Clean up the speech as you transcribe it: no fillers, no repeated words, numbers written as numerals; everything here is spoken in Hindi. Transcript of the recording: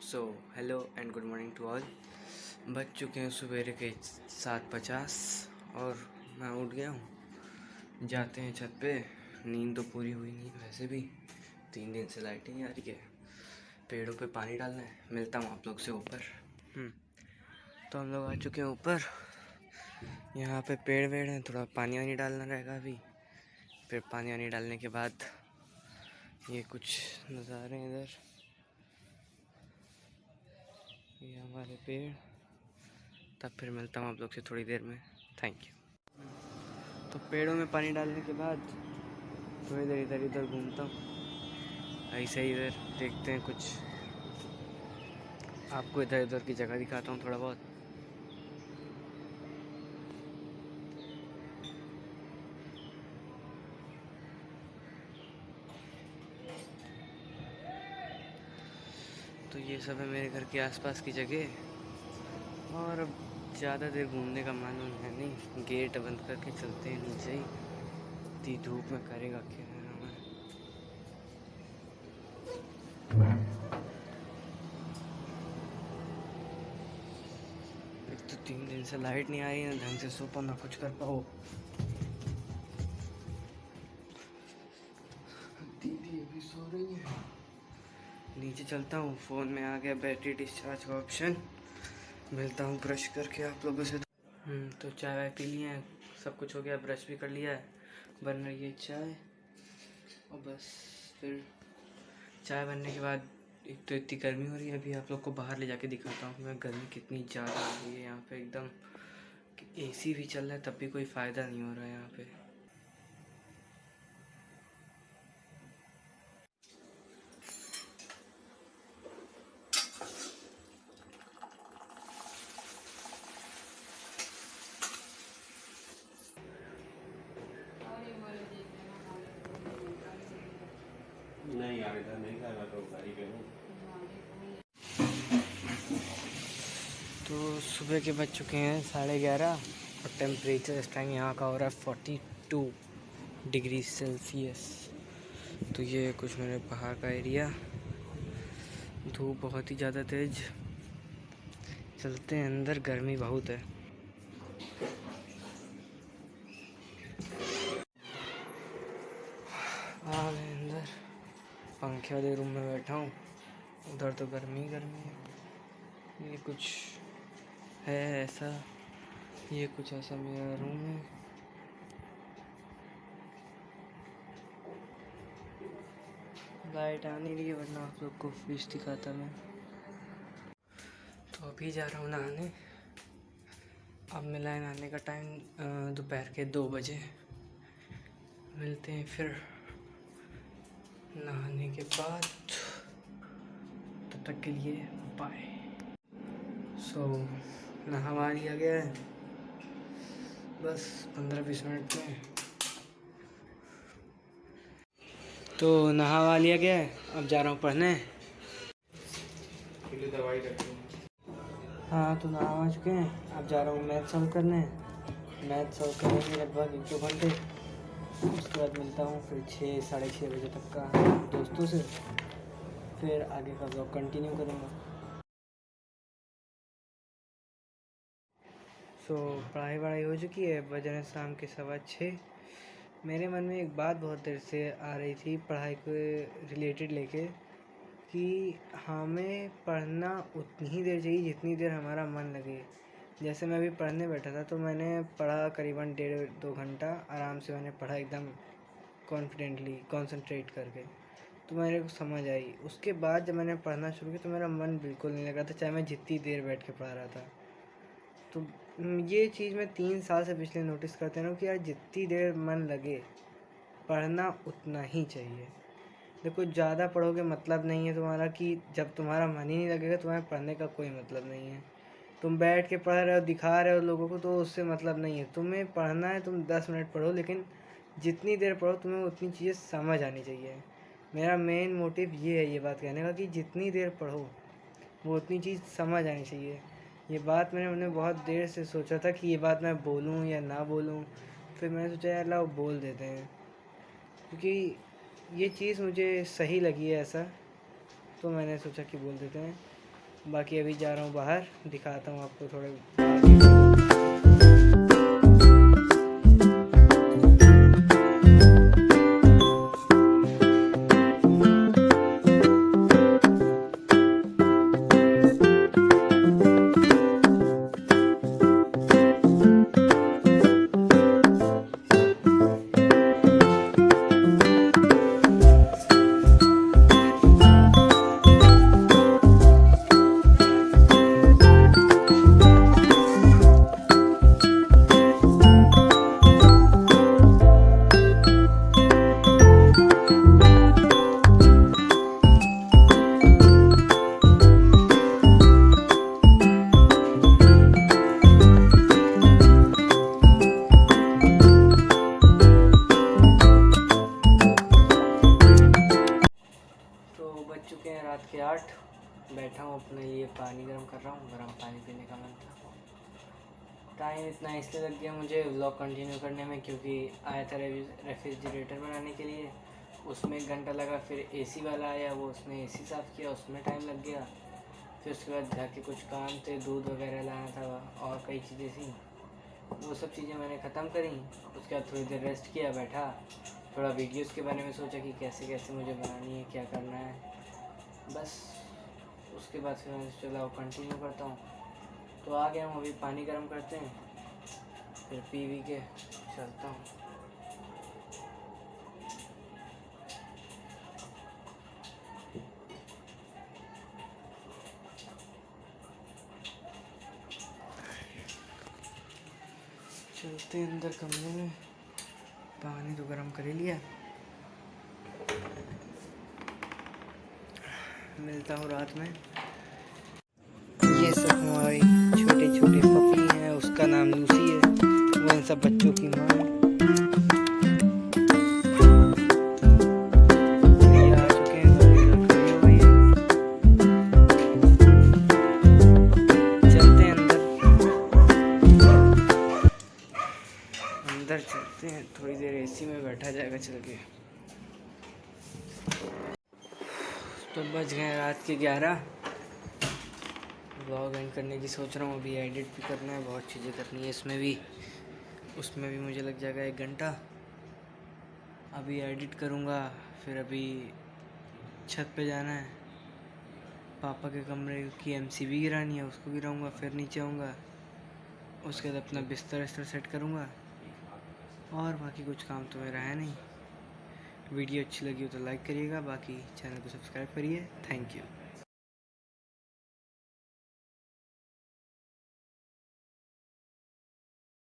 So hello and good morning to all. बज चुके हैं सवेरे के 7:50 और मैं उठ गया हूँ। जाते हैं छत पे। नींद तो पूरी हुई नहीं वैसे भी, 3 दिन से लाइट ही नहीं आ रही है। पेड़ों पे पानी डालना है। मिलता हूँ आप लोग से ऊपर। तो हम लोग आ चुके हैं ऊपर। यहाँ पे पेड़ वेड़ हैं, थोड़ा पानी वानी डालना रहेगा अभी। फिर पानी वानी डालने के बाद ये कुछ नज़ारे हैं इधर, ये हमारे पेड़। तब फिर मिलता हूँ आप लोग से थोड़ी देर में। Thank you. तो पेड़ों में पानी डालने के बाद थोड़ी देर इधर इधर घूमता हूँ। ऐसे ही इधर देखते हैं कुछ, आपको इधर उधर की जगह दिखाता हूँ थोड़ा बहुत। तो ये सब है मेरे घर के आसपास की जगह। और अब ज़्यादा देर घूमने का मन है नहीं, गेट बंद करके चलते हैं नीचे ही। इतनी धूप में करेगा क्या हमें। एक तो 3 दिन से लाइट नहीं आ रही है, ढंग से सो पाओ ना कुछ कर पाओ। दीदी अभी सो रही है। नीचे चलता हूँ, फ़ोन में आ गया बैटरी डिस्चार्ज का ऑप्शन। मिलता हूँ ब्रश करके आप लोगों से। तो चाय वाय पी लिए हैं, सब कुछ हो गया, ब्रश भी कर लिया है। बन रही है चाय और बस फिर चाय बनने के बाद एक तो इतनी गर्मी हो रही है। अभी आप लोग को बाहर ले जाके दिखाता हूँ मैं गर्मी कितनी ज़्यादा हो रही है यहाँ पे। एकदम एसी भी चल रहा है तब भी कोई फ़ायदा नहीं हो रहा है यहाँ पे। नहीं यार इधर नहीं था, मैं तो गाड़ी पे हूँ। तो सुबह के बज चुके हैं 11:30 और टेम्परेचर इस टाइम यहाँ का हो रहा है 42 डिग्री सेल्सियस। तो ये कुछ मेरे बाहर का एरिया। धूप बहुत ही ज़्यादा तेज़। चलते हैं अंदर, गर्मी बहुत है। आ गए अंदर, पंखे वाले रूम में बैठा हूँ। उधर तो गर्मी गर्मी है। ये कुछ है ऐसा, ये कुछ ऐसा मेरा रूम है। लाइट आ नहीं रही है वरना आप लोग को फिश दिखाता मैं। तो अभी जा रहा हूँ नहाने। अब मिला है नहाने का टाइम दोपहर के 2 बजे। मिलते हैं फिर नहाने के बाद, तब तक के लिए बाय। सो नहा लिया गया है, बस 15-20 मिनट में। तो नहा लिया गया है, अब जा रहा हूँ पढ़ने। दवाई रखी। हाँ तो नहा चुके हैं, अब जा रहा हूँ मैथ सॉल्व करने। मैथ सॉल्व करेंगे लगभग 1-2 घंटे। उसके बाद मिलता हूँ फिर 6-6:30 बजे तक का दोस्तों से। फिर आगे का ब्लॉग कंटिन्यू करूँगा। सो पढ़ाई वढ़ाई हो चुकी है, बज रहे हैं शाम के 6:15। मेरे मन में एक बात बहुत देर से आ रही थी पढ़ाई के रिलेटेड लेके, कि हमें पढ़ना उतनी ही देर चाहिए जितनी देर हमारा मन लगे। जैसे मैं अभी पढ़ने बैठा था तो मैंने पढ़ा करीबन 1.5-2 घंटा आराम से। मैंने पढ़ा एकदम कॉन्फिडेंटली, कंसंट्रेट करके, तो मेरे को समझ आई। उसके बाद जब मैंने पढ़ना शुरू किया तो मेरा मन बिल्कुल नहीं लग रहा था, चाहे मैं जितनी देर बैठ के पढ़ रहा था। तो ये चीज़ मैं 3 साल से पिछले नोटिस करते रहा हूँ कि यार जितनी देर मन लगे पढ़ना उतना ही चाहिए। देखो ज़्यादा पढ़ोगे मतलब नहीं है तुम्हारा, कि जब तुम्हारा मन ही नहीं लगेगा तुम्हारे पढ़ने का कोई मतलब नहीं है। तुम बैठ के पढ़ रहे हो, दिखा रहे हो लोगों को, तो उससे मतलब नहीं है। तुम्हें पढ़ना है, तुम 10 मिनट पढ़ो, लेकिन जितनी देर पढ़ो तुम्हें उतनी चीज़ें समझ आनी चाहिए। मेरा मेन मोटिव ये है ये बात कहने का, कि जितनी देर पढ़ो वो उतनी चीज़ समझ आनी चाहिए। ये बात मैंने बहुत देर से सोचा था कि ये बात मैं बोलूँ या ना बोलूँ। फिर मैंने सोचा यार लाओ बोल देते हैं, क्योंकि ये चीज़ मुझे सही लगी है ऐसा, तो मैंने सोचा कि बोल देते हैं। बाकी अभी जा रहा हूँ बाहर, दिखाता हूँ आपको थोड़े। बज चुके हैं रात के 8। बैठा हूँ अपने लिए पानी गर्म कर रहा हूँ, गर्म पानी पीने का मन था। टाइम इतना इसलिए लग गया मुझे व्लॉग कंटिन्यू करने में, क्योंकि आया था रेफ्रिजरेटर बनाने के लिए, उसमें 1 घंटा लगा। फिर एसी वाला आया, वो उसने एसी साफ़ किया, उसमें टाइम लग गया। फिर उसके बाद घर के कुछ काम थे, दूध वगैरह लाना था और कई चीज़ें थी, वो सब चीज़ें मैंने ख़त्म करी। उसके बाद थोड़ी देर रेस्ट किया, बैठा थोड़ा वीडियोज़ के बारे में सोचा कि कैसे कैसे मुझे बनानी है, क्या करना है, बस। उसके बाद फिर मैंने चला वो कंटिन्यू करता हूँ। तो आ गया हूँ, अभी पानी गर्म करते हैं, फिर पी के चलता हूँ। चलते हैं अंदर कमरे में, पानी तो गर्म कर ही लिया। मिलता हूँ रात में। ये सब हमारी छोटे छोटे पपी हैं, उसका नाम लूसी है, वो इन सब बच्चों की माँ है। ये आ चुके हैं, खड़ी हो गई है। चलते हैं अंदर चलते हैं, थोड़ी देर एसी में बैठा जाएगा चल के। तो बज गए रात के 11। व्लॉग एंड करने की सोच रहा हूँ। अभी एडिट भी करना है, बहुत चीज़ें करनी है इसमें भी, उसमें भी मुझे लग जाएगा 1 घंटा। अभी एडिट करूँगा, फिर अभी छत पे जाना है, पापा के कमरे की एमसीबी गिरानी है, उसको गिराऊँगा, फिर नीचे आऊँगा, उसके बाद अपना बिस्तर सेट करूँगा, और बाकी कुछ काम तो मेरा है नहीं। वीडियो अच्छी लगी हो तो लाइक करिएगा, बाकी चैनल को सब्सक्राइब करिए। Thank you.